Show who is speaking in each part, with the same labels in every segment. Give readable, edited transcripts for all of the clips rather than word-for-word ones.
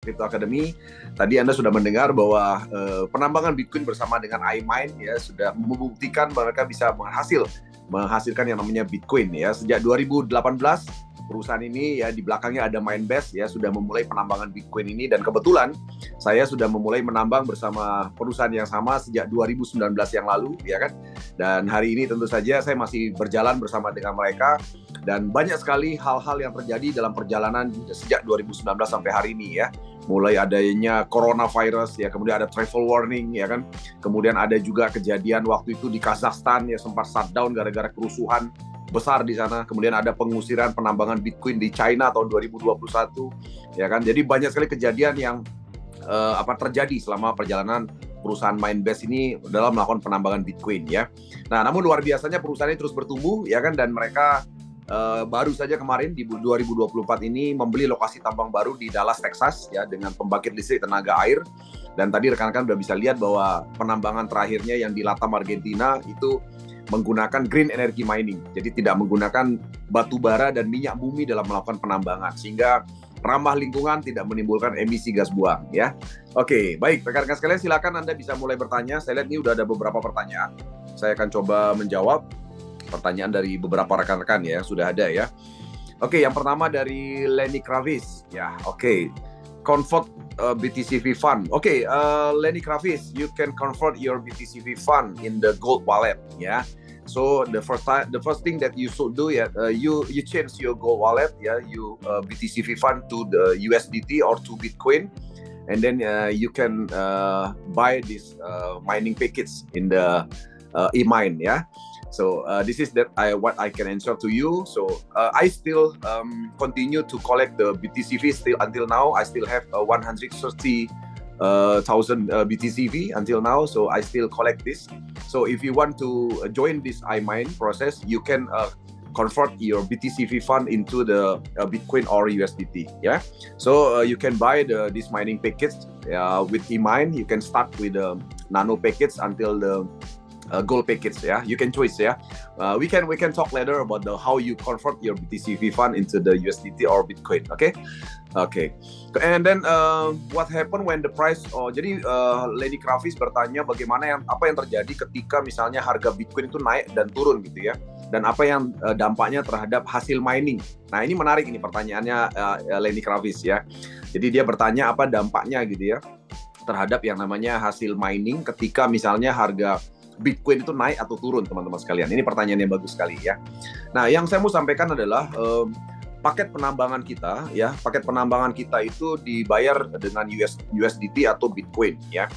Speaker 1: Crypto Academy. Tadi Anda sudah mendengar bahwa penambangan Bitcoin bersama dengan iMine ya sudah membuktikan bahwa mereka bisa menghasilkan yang namanya Bitcoin ya. Sejak 2018 perusahaan ini ya di belakangnya ada Minebase ya sudah memulai penambangan Bitcoin ini, dan kebetulan saya sudah memulai menambang bersama perusahaan yang sama sejak 2019 yang lalu ya kan. Dan hari ini tentu saja saya masih berjalan bersama dengan mereka, dan banyak sekali hal-hal yang terjadi dalam perjalanan sejak 2019 sampai hari ini ya. Mulai adanya coronavirus ya, kemudian ada travel warning ya kan. Kemudian ada juga kejadian waktu itu di Kazakhstan ya sempat shutdown gara-gara kerusuhan besar di sana. Kemudian ada pengusiran penambangan Bitcoin di China tahun 2021 ya kan. Jadi banyak sekali kejadian yang terjadi selama perjalanan perusahaan Minebase ini dalam melakukan penambangan Bitcoin ya. Nah, namun luar biasanya perusahaan ini terus bertumbuh ya kan, dan mereka baru saja kemarin di 2024 ini membeli lokasi tambang baru di Dallas, Texas ya, dengan pembangkit listrik tenaga air. Dan tadi rekan-rekan sudah bisa lihat bahwa penambangan terakhirnya yang di Latam, Argentina itu menggunakan green energy mining. Jadi tidak menggunakan batu bara dan minyak bumi dalam melakukan penambangan, sehingga ramah lingkungan, tidak menimbulkan emisi gas buang ya. Oke, baik rekan-rekan sekalian, silakan Anda bisa mulai bertanya. Saya lihat ini udah ada beberapa pertanyaan. Saya akan coba menjawab pertanyaan dari beberapa rekan-rekan ya, sudah ada ya. Oke, yang pertama dari Lenny Kravis ya. Oke, convert BTCV fund. Oke, Lenny Kravis, you can convert your BTCV fund in the gold wallet ya. So the first thing that you should do ya, you change your gold wallet ya, you BTCV fund to the USDT or to Bitcoin, and then you can buy this mining package in the eMine ya. So this is what I can answer to you. So I still continue to collect the BTCV still until now. I still have 130,000 BTCV until now. So I still collect this. So if you want to join this iMine process, you can convert your BTCV fund into the Bitcoin or USDT. Yeah. So you can buy this mining package with eMine. You can start with the nano package until the gold package, yeah. You can choose, yeah. We can talk later about how you convert your BTCV fund into the USDT or Bitcoin, okay? Okay. And then what happened when the price? Jadi Lenny Kravis bertanya apa yang terjadi ketika misalnya harga Bitcoin itu naik dan turun gitu ya, dan apa yang dampaknya terhadap hasil mining. Nah ini menarik ini pertanyaannya Lenny Kravis ya. Jadi dia bertanya apa dampaknya gitu ya terhadap yang namanya hasil mining ketika misalnya harga Bitcoin itu naik atau turun, teman-teman sekalian. Ini pertanyaan yang bagus sekali ya. Nah, yang saya mau sampaikan adalah paket penambangan kita ya, paket penambangan kita itu dibayar dengan USDT atau Bitcoin ya.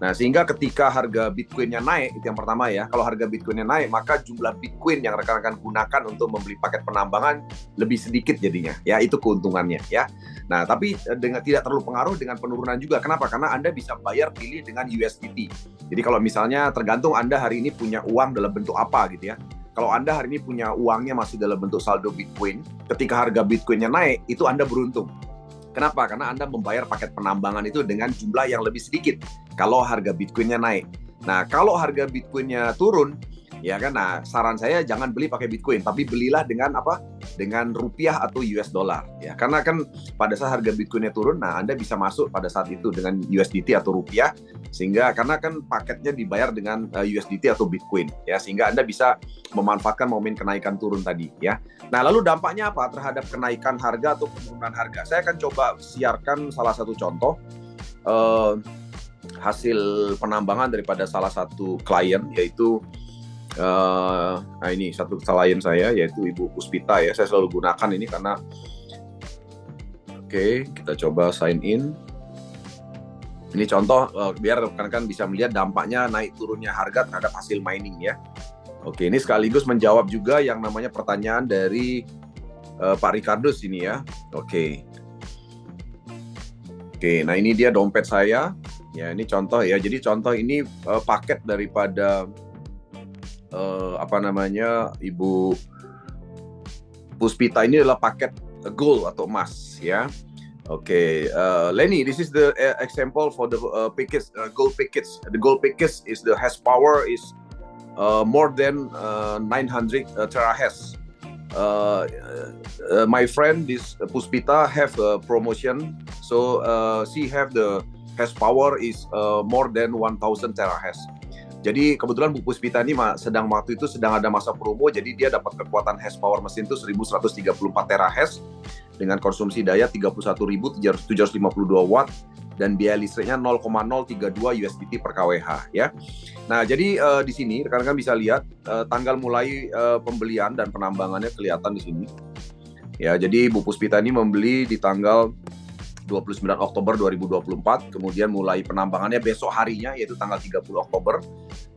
Speaker 1: Nah, sehingga ketika harga Bitcoin-nya naik, itu yang pertama ya. Kalau harga Bitcoin-nya naik, maka jumlah Bitcoin yang rekan-rekan gunakan untuk membeli paket penambangan lebih sedikit jadinya. Ya, itu keuntungannya ya. Nah, tapi tidak terlalu pengaruh dengan penurunan juga. Kenapa? Karena Anda bisa bayar pilih dengan USDT. Jadi kalau misalnya tergantung Anda hari ini punya uang dalam bentuk apa gitu ya. Kalau Anda hari ini punya uangnya masih dalam bentuk saldo Bitcoin, ketika harga Bitcoin-nya naik, itu Anda beruntung. Kenapa? Karena Anda membayar paket penambangan itu dengan jumlah yang lebih sedikit kalau harga Bitcoin-nya naik. Nah, kalau harga Bitcoin-nya turun, ya kan, nah saran saya jangan beli pakai Bitcoin, tapi belilah dengan apa? Dengan rupiah atau US dollar. Ya, karena kan pada saat harga Bitcoin-nya turun, nah Anda bisa masuk pada saat itu dengan USDT atau rupiah, sehingga karena kan paketnya dibayar dengan USDT atau Bitcoin, ya, sehingga Anda bisa memanfaatkan momen kenaikan turun tadi, ya. Nah, lalu dampaknya apa terhadap kenaikan harga atau penurunan harga? Saya akan coba siarkan salah satu contoh hasil penambangan daripada salah satu klien, yaitu nah ini satu klien saya, yaitu Ibu Puspita ya. Saya selalu gunakan ini karena oke, kita coba sign in. Ini contoh biar rekan-rekan bisa melihat dampaknya naik turunnya harga terhadap hasil mining ya. Oke, ini sekaligus menjawab juga yang namanya pertanyaan dari Pak Ricardus ini ya. Oke, nah ini dia dompet saya. Ya, ini contoh ya. Jadi contoh ini paket daripada Ibu Puspita ini adalah paket gold atau emas ya. Oke, Lenny, this is the example for the package, gold package. The gold package is the hash power is more than 900 terahash. my friend this Puspita have a promotion, so she have the hash power is more than 1000 terahash. Jadi kebetulan Bu Puspita ini waktu itu sedang ada masa promo, jadi dia dapat kekuatan hash power mesin itu 1134 terahash dengan konsumsi daya 31.752 watt dan biaya listriknya 0,032 USDT per kWh ya. Nah, jadi di sini rekan-rekan bisa lihat tanggal mulai pembelian dan penambangannya kelihatan di sini. Ya, jadi Bu Puspita ini membeli di tanggal 29 Oktober 2024, kemudian mulai penambangannya besok harinya yaitu tanggal 30 Oktober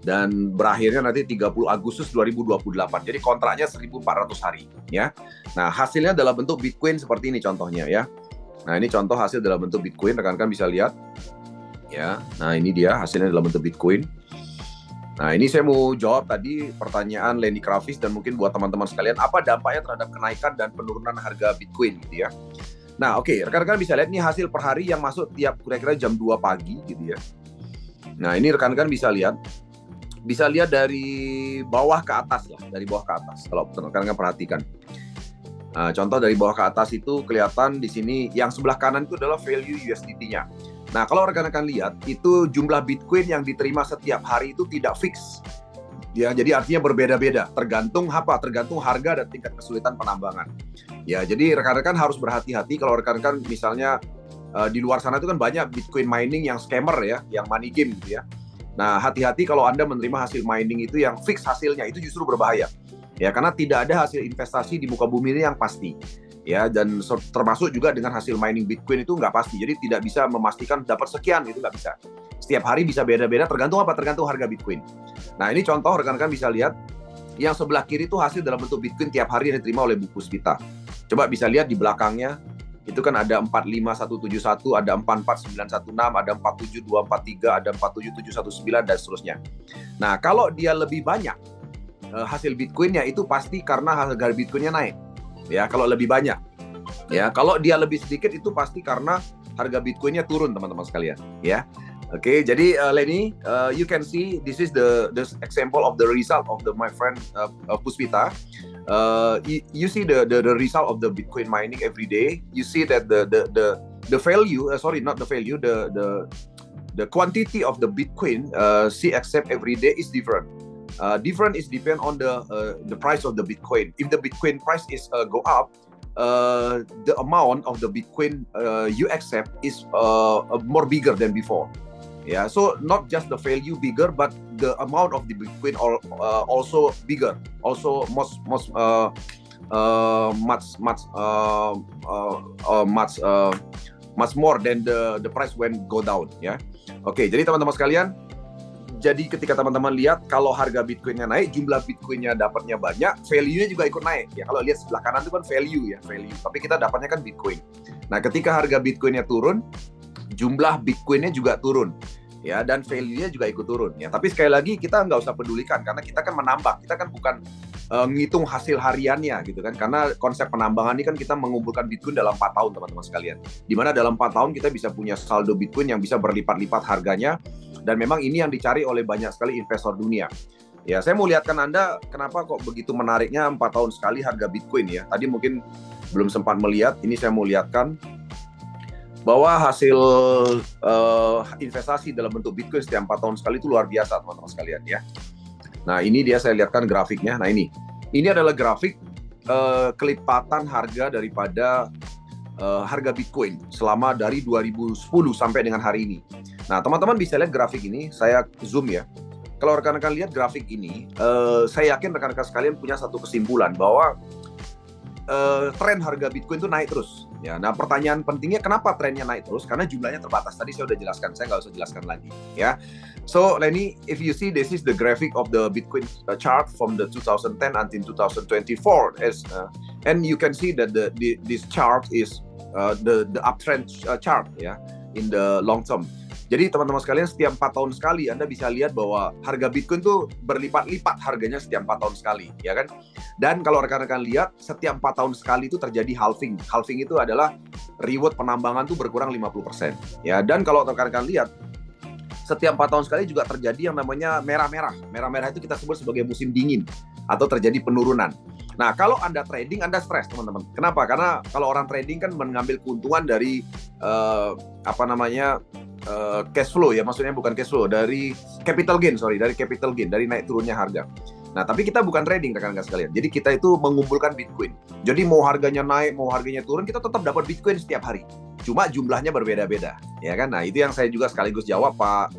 Speaker 1: dan berakhirnya nanti 30 Agustus 2028. Jadi kontraknya 1.400 hari ya. Nah, hasilnya dalam bentuk Bitcoin seperti ini contohnya ya. Nah, ini contoh hasil dalam bentuk Bitcoin, rekan-rekan bisa lihat ya. Nah, ini dia hasilnya dalam bentuk Bitcoin. Nah, ini saya mau jawab tadi pertanyaan Lenny Kravis dan mungkin buat teman-teman sekalian, apa dampaknya terhadap kenaikan dan penurunan harga Bitcoin gitu ya. Nah, oke, rekan-rekan bisa lihat ini hasil per hari yang masuk tiap kira-kira jam 2 pagi gitu ya. Nah, ini rekan-rekan bisa lihat dari bawah ke atas lah, dari bawah ke atas kalau rekan-rekan perhatikan. Nah, contoh dari bawah ke atas itu kelihatan di sini yang sebelah kanan itu adalah value USDT-nya. Nah, kalau rekan-rekan lihat itu jumlah Bitcoin yang diterima setiap hari itu tidak fix. Ya, jadi artinya berbeda-beda, tergantung harga dan tingkat kesulitan penambangan. Ya, jadi rekan-rekan harus berhati-hati kalau rekan-rekan misalnya di luar sana itu kan banyak Bitcoin mining yang scammer ya, yang money game gitu ya. Nah, hati-hati kalau Anda menerima hasil mining itu yang fix hasilnya, itu justru berbahaya. Ya, karena tidak ada hasil investasi di muka bumi ini yang pasti. Ya, dan termasuk juga dengan hasil mining Bitcoin itu nggak pasti. Jadi tidak bisa memastikan dapat sekian, itu nggak bisa. Setiap hari bisa beda-beda, tergantung harga Bitcoin. Nah, ini contoh rekan-rekan bisa lihat, yang sebelah kiri itu hasil dalam bentuk Bitcoin tiap hari yang diterima oleh Bu Puspita. Coba bisa lihat di belakangnya, itu kan ada 45171, ada 44916, ada 47243, ada 47719, dan seterusnya. Nah, kalau dia lebih banyak hasil Bitcoinnya itu pasti karena harga Bitcoinnya naik. Ya, kalau lebih banyak. Ya, kalau dia lebih sedikit itu pasti karena harga Bitcoinnya turun, teman-teman sekalian. Ya, oke. Jadi Lenny, you can see this is the example of the result of my friend Puspita. You see the result of the Bitcoin mining every day. You see that the value, not the value, the quantity of the Bitcoin she accept every day is different. Different is depend on the price of the Bitcoin. If the Bitcoin price is go up, the amount of the Bitcoin you accept is more bigger than before. Yeah, so not just the value bigger, but the amount of the Bitcoin also bigger, also much more than the price when go down. Ya, oke. Jadi teman-teman sekalian. Jadi ketika teman-teman lihat kalau harga Bitcoinnya naik, jumlah Bitcoinnya dapatnya banyak, value-nya juga ikut naik. Ya, kalau lihat sebelah kanan itu kan value. Tapi kita dapatnya kan Bitcoin. Nah, ketika harga Bitcoinnya turun, jumlah Bitcoinnya juga turun. Ya, dan value-nya juga ikut turun. Ya, tapi sekali lagi kita nggak usah pedulikan karena kita kan menambang. Kita kan bukan ngitung hasil hariannya gitu kan. Karena konsep penambangan ini kan kita mengumpulkan Bitcoin dalam 4 tahun, teman-teman sekalian. Di mana dalam 4 tahun kita bisa punya saldo Bitcoin yang bisa berlipat-lipat harganya. Dan memang ini yang dicari oleh banyak sekali investor dunia. Ya, saya mau lihatkan Anda kenapa kok begitu menariknya 4 tahun sekali harga Bitcoin ya. Tadi mungkin belum sempat melihat, ini saya mau lihatkan bahwa hasil investasi dalam bentuk Bitcoin setiap 4 tahun sekali itu luar biasa, teman-teman sekalian ya. Nah, ini dia saya lihatkan grafiknya. Nah, ini adalah grafik kelipatan harga daripada harga Bitcoin selama dari 2010 sampai dengan hari ini. Nah, teman-teman bisa lihat grafik ini, saya zoom ya. Kalau rekan-rekan lihat grafik ini, saya yakin rekan-rekan sekalian punya satu kesimpulan bahwa tren harga Bitcoin itu naik terus. Ya, nah pertanyaan pentingnya kenapa trennya naik terus? Karena jumlahnya terbatas. Tadi saya sudah jelaskan, saya nggak usah jelaskan lagi. Ya, so Lenny, if you see this is the graphic of the Bitcoin chart from the 2010 until 2024, and you can see that this chart is the uptrend chart ya in the long term. Jadi teman-teman sekalian setiap 4 tahun sekali Anda bisa lihat bahwa harga Bitcoin tuh berlipat-lipat harganya setiap 4 tahun sekali, ya kan? Dan kalau rekan-rekan lihat setiap 4 tahun sekali itu terjadi halving. Halving itu adalah reward penambangan tuh berkurang 50%. Ya, dan kalau rekan-rekan lihat setiap 4 tahun sekali juga terjadi yang namanya merah-merah. Merah-merah itu kita sebut sebagai musim dingin atau terjadi penurunan. Nah, kalau Anda trading, Anda stres, teman-teman. Kenapa? Karena kalau orang trading kan mengambil keuntungan dari cash flow ya, maksudnya bukan cash flow, dari capital gain, dari naik turunnya harga. Nah, tapi kita bukan trading, rekan-rekan sekalian. Jadi kita itu mengumpulkan Bitcoin. Jadi mau harganya naik, mau harganya turun, kita tetap dapat Bitcoin setiap hari. Cuma jumlahnya berbeda-beda, ya kan? Nah, itu yang saya juga sekaligus jawab Pak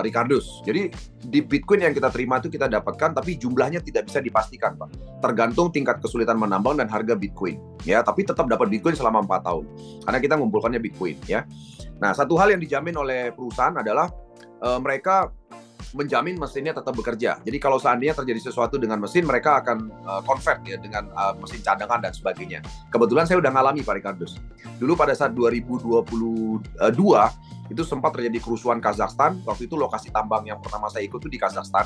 Speaker 1: Ricardus. Jadi di Bitcoin yang kita terima itu kita dapatkan, tapi jumlahnya tidak bisa dipastikan, Pak. Tergantung tingkat kesulitan menambang dan harga Bitcoin. Ya, tapi tetap dapat Bitcoin selama 4 tahun. Karena kita ngumpulkannya Bitcoin, ya. Nah, satu hal yang dijamin oleh perusahaan adalah mereka menjamin mesinnya tetap bekerja. Jadi kalau seandainya terjadi sesuatu dengan mesin, mereka akan convert ya dengan mesin cadangan dan sebagainya. Kebetulan saya udah ngalami, Pak Ricardus. Dulu pada saat 2022 itu sempat terjadi kerusuhan Kazakhstan. Waktu itu lokasi tambang yang pertama saya ikut itu di Kazakhstan.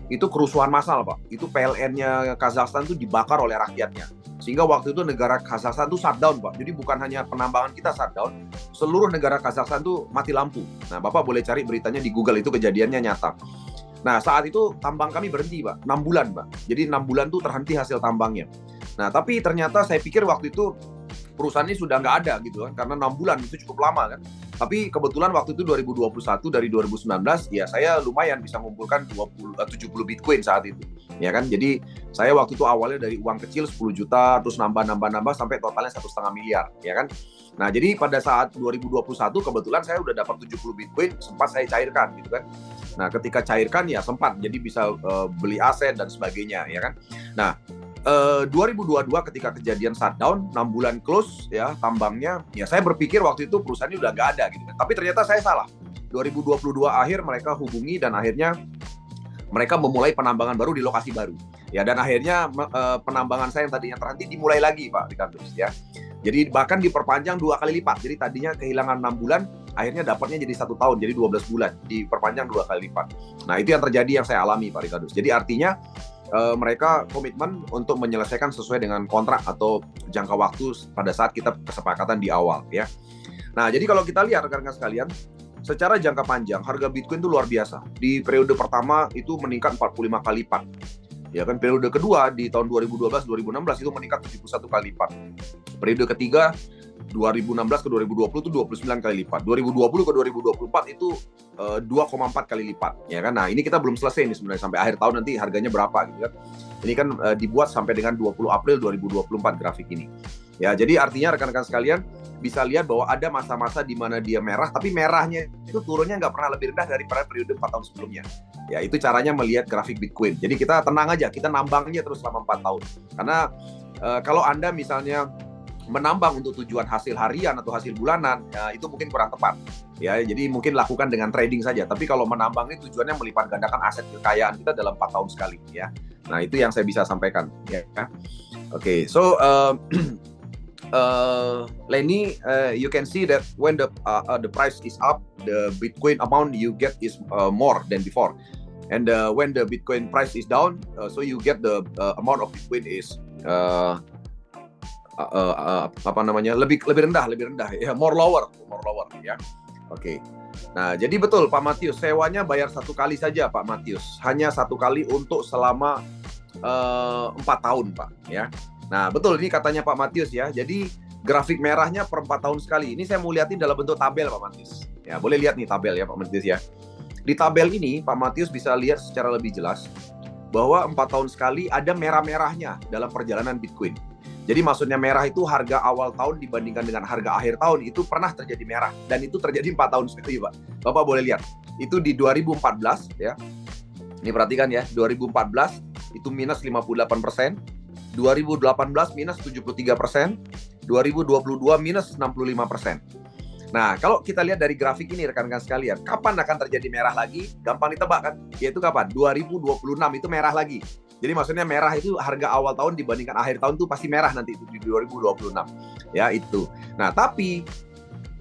Speaker 1: Itu kerusuhan massal, Pak. Itu PLN-nya Kazakhstan itu dibakar oleh rakyatnya. Sehingga waktu itu negara Kazakhstan itu shutdown, Pak. Jadi bukan hanya penambangan kita shutdown, seluruh negara Kazakhstan itu mati lampu. Nah, Bapak boleh cari beritanya di Google, itu kejadiannya nyata. Nah, saat itu tambang kami berhenti, Pak. 6 bulan, Pak. Jadi 6 bulan tuh terhenti hasil tambangnya. Nah, tapi ternyata saya pikir waktu itu perusahaan ini sudah nggak ada gitu kan, karena 6 bulan itu cukup lama kan. Tapi kebetulan waktu itu 2021 dari 2019 ya saya lumayan bisa mengumpulkan 70 Bitcoin saat itu. Ya kan? Jadi saya waktu itu awalnya dari uang kecil 10 juta terus nambah sampai totalnya 1,5 miliar, ya kan? Nah, jadi pada saat 2021 kebetulan saya udah dapat 70 Bitcoin, sempat saya cairkan gitu kan. Nah, ketika cairkan ya sempat jadi bisa beli aset dan sebagainya, ya kan? Nah, 2022 ketika kejadian shutdown 6 bulan close ya tambangnya, ya saya berpikir waktu itu perusahaannya udah nggak ada gitu kan. Tapi ternyata saya salah. 2022 akhir mereka hubungi dan akhirnya mereka memulai penambangan baru di lokasi baru. Ya, dan akhirnya penambangan saya yang tadinya terhenti dimulai lagi, Pak Ricardus, ya. Jadi bahkan diperpanjang 2 kali lipat. Jadi tadinya kehilangan 6 bulan, akhirnya dapatnya jadi 1 tahun, jadi 12 bulan. Diperpanjang 2 kali lipat. Nah, itu yang terjadi yang saya alami, Pak Ricardus. Jadi artinya mereka komitmen untuk menyelesaikan sesuai dengan kontrak atau jangka waktu pada saat kita kesepakatan di awal, ya. Nah, jadi kalau kita lihat rekan-rekan sekalian, secara jangka panjang harga Bitcoin itu luar biasa. Di periode pertama itu meningkat 45 kali lipat. Ya kan, periode kedua di tahun 2012-2016 itu meningkat 71 kali lipat. Periode ketiga 2016 ke 2020 itu 29 kali lipat. 2020 ke 2024 itu 2,4 kali lipat, ya kan? Nah, ini kita belum selesai nih sebenarnya, sampai akhir tahun nanti harganya berapa gitu kan. Ini kan dibuat sampai dengan 20 April 2024 grafik ini. Ya, jadi artinya rekan-rekan sekalian bisa lihat bahwa ada masa-masa di mana dia merah, tapi merahnya itu turunnya nggak pernah lebih rendah daripada periode 4 tahun sebelumnya. Ya, itu caranya melihat grafik Bitcoin. Jadi kita tenang aja, kita nambangnya terus selama 4 tahun. Karena kalau Anda misalnya menambang untuk tujuan hasil harian atau hasil bulanan, ya, itu mungkin kurang tepat. Ya, jadi mungkin lakukan dengan trading saja. Tapi kalau menambang ini tujuannya melipat gandakan aset kekayaan kita dalam 4 tahun sekali, ya. Nah, itu yang saya bisa sampaikan, ya. Oke, so Lenny, you can see that when the price is up, the Bitcoin amount you get is more than before, and when the Bitcoin price is down, so you get the amount of Bitcoin is lebih rendah ya, more lower ya. Oke. Nah, jadi betul Pak Matius, sewanya bayar 1 kali saja Pak Matius, hanya 1 kali untuk selama 4 tahun Pak, ya. Nah, betul ini katanya Pak Matius ya. Jadi grafik merahnya per 4 tahun sekali. Ini saya mau lihatin dalam bentuk tabel Pak Matius. Ya, boleh lihat nih tabel ya Pak Matius ya. Di tabel ini Pak Matius bisa lihat secara lebih jelas bahwa 4 tahun sekali ada merah-merahnya dalam perjalanan Bitcoin. Jadi maksudnya merah itu harga awal tahun dibandingkan dengan harga akhir tahun, itu pernah terjadi merah. Dan itu terjadi 4 tahun sekali, Pak. Bapak boleh lihat. Itu di 2014, ya. Ini perhatikan ya, 2014 itu minus 58%, 2018 minus 73%, 2022 minus 65%. Nah, kalau kita lihat dari grafik ini rekan-rekan sekalian, kapan akan terjadi merah lagi? Gampang ditebak kan? Yaitu kapan? 2026 itu merah lagi. Jadi maksudnya merah itu harga awal tahun dibandingkan akhir tahun itu pasti merah nanti itu di 2026. Ya, itu. Nah, tapi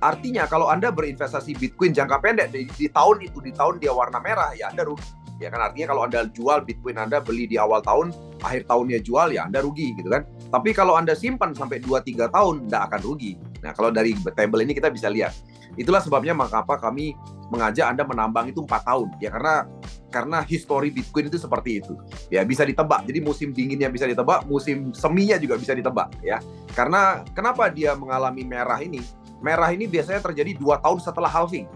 Speaker 1: artinya kalau Anda berinvestasi Bitcoin jangka pendek di tahun itu, di tahun dia warna merah, ya Anda rugi. Ya kan, artinya kalau Anda jual Bitcoin Anda beli di awal tahun, akhir tahunnya jual, ya Anda rugi gitu kan. Tapi kalau Anda simpan sampai 2-3 tahun, Anda akan rugi. Nah, kalau dari table ini kita bisa lihat. Itulah sebabnya mengapa kami mengajak Anda menambang itu 4 tahun. Ya karena histori Bitcoin itu seperti itu. Ya bisa ditebak. Jadi musim dinginnya bisa ditebak, musim seminya juga bisa ditebak ya. Karena kenapa dia mengalami merah ini? Merah ini biasanya terjadi 2 tahun setelah halving.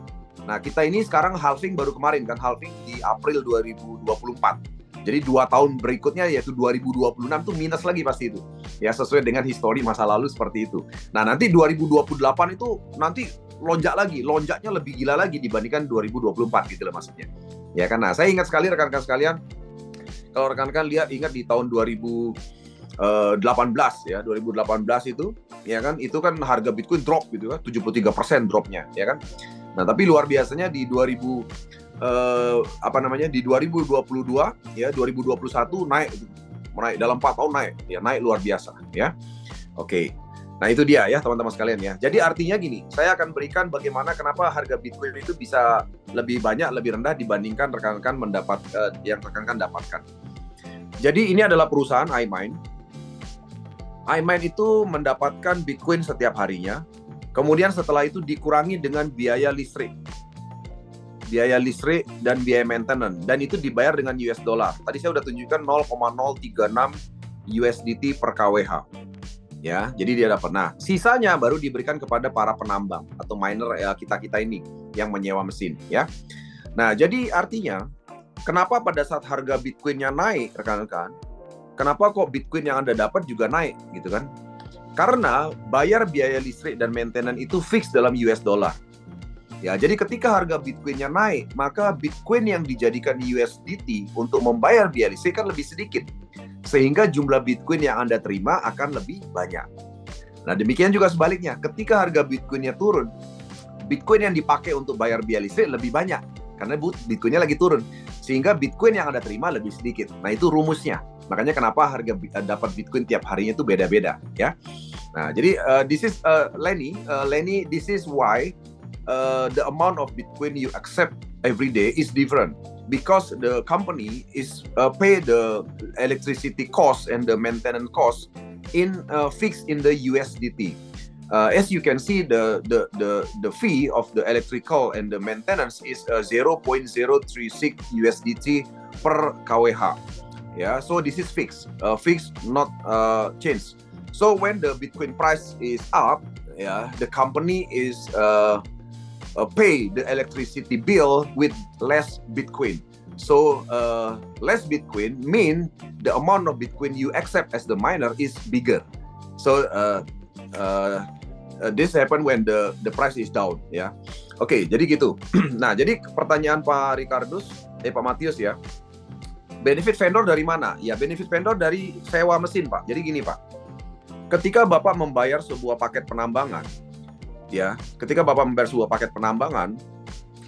Speaker 1: Nah, kita ini sekarang halving baru kemarin kan, halving di April 2024. Jadi 2 tahun berikutnya yaitu 2026 tuh minus lagi pasti itu. Ya sesuai dengan histori masa lalu seperti itu. Nah, nanti 2028 itu nanti lonjak lagi, lonjaknya lebih gila lagi dibandingkan 2024 gitu loh maksudnya. Ya kan, nah saya ingat sekali rekan-rekan sekalian, kalau rekan-rekan ingat di tahun 2018 ya, 2018 itu, ya kan, itu kan harga Bitcoin drop gitu kan, 73% dropnya, ya kan. Nah tapi luar biasanya di 2022 ya, 2021 naik dalam 4 tahun naik luar biasa ya. Oke. Nah itu dia ya teman-teman sekalian ya. Jadi artinya gini, saya akan berikan bagaimana kenapa harga Bitcoin itu bisa lebih banyak, lebih rendah dibandingkan rekan-rekan yang rekan-rekan dapatkan. Jadi ini adalah perusahaan iMine. iMine itu mendapatkan Bitcoin setiap harinya. Kemudian setelah itu dikurangi dengan biaya listrik dan biaya maintenance, dan itu dibayar dengan US dollar. Tadi saya udah tunjukkan 0,036 USDT per KWH. Ya, jadi dia dapat. Nah, sisanya baru diberikan kepada para penambang atau miner kita ini yang menyewa mesin, ya. Nah, jadi artinya kenapa pada saat harga Bitcoin-nya naik, rekan-rekan, kenapa kok Bitcoin yang Anda dapat juga naik, gitu kan? Karena bayar biaya listrik dan maintenance itu fix dalam US dollar. Ya, jadi ketika harga Bitcoin-nya naik, maka Bitcoin yang dijadikan USDT untuk membayar biaya listrik kan lebih sedikit. Sehingga jumlah Bitcoin yang Anda terima akan lebih banyak. Nah, demikian juga sebaliknya. Ketika harga Bitcoin-nya turun, Bitcoin yang dipakai untuk bayar biaya listrik lebih banyak. Karena Bitcoin-nya lagi turun. Sehingga Bitcoin yang Anda terima lebih sedikit. Nah, itu rumusnya. Makanya kenapa harga dapat Bitcoin tiap harinya itu beda-beda. Ya. Nah, jadi this is Lenny, this is why the amount of Bitcoin you accept every day is different. Because the company is pay the electricity cost and the maintenance cost fixed in the USDT. As you can see, the fee of the electrical and the maintenance is 0.036 USDT per KWH. Yeah, so this is fixed, not changed. So when the Bitcoin price is up, yeah, the company is pay the electricity bill with less Bitcoin. So less Bitcoin mean the amount of Bitcoin you accept as the miner is bigger. So this happen when the price is down, ya. Oke, jadi gitu. Nah, jadi pertanyaan Pak Matius ya. Benefit vendor dari mana? Ya, benefit vendor dari sewa mesin, Pak. Jadi gini, Pak. Ketika Bapak membayar sebuah paket penambangan, ya,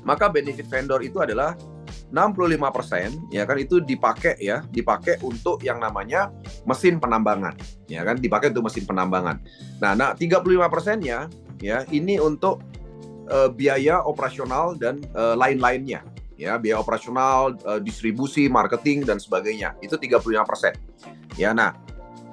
Speaker 1: maka benefit vendor itu adalah 65%, ya kan, itu dipakai untuk yang namanya mesin penambangan, ya kan, dipakai untuk mesin penambangan. Nah 35%-nya ya ini untuk biaya operasional dan lain-lainnya, ya, biaya operasional, distribusi, marketing dan sebagainya. Itu 35%. Ya, nah,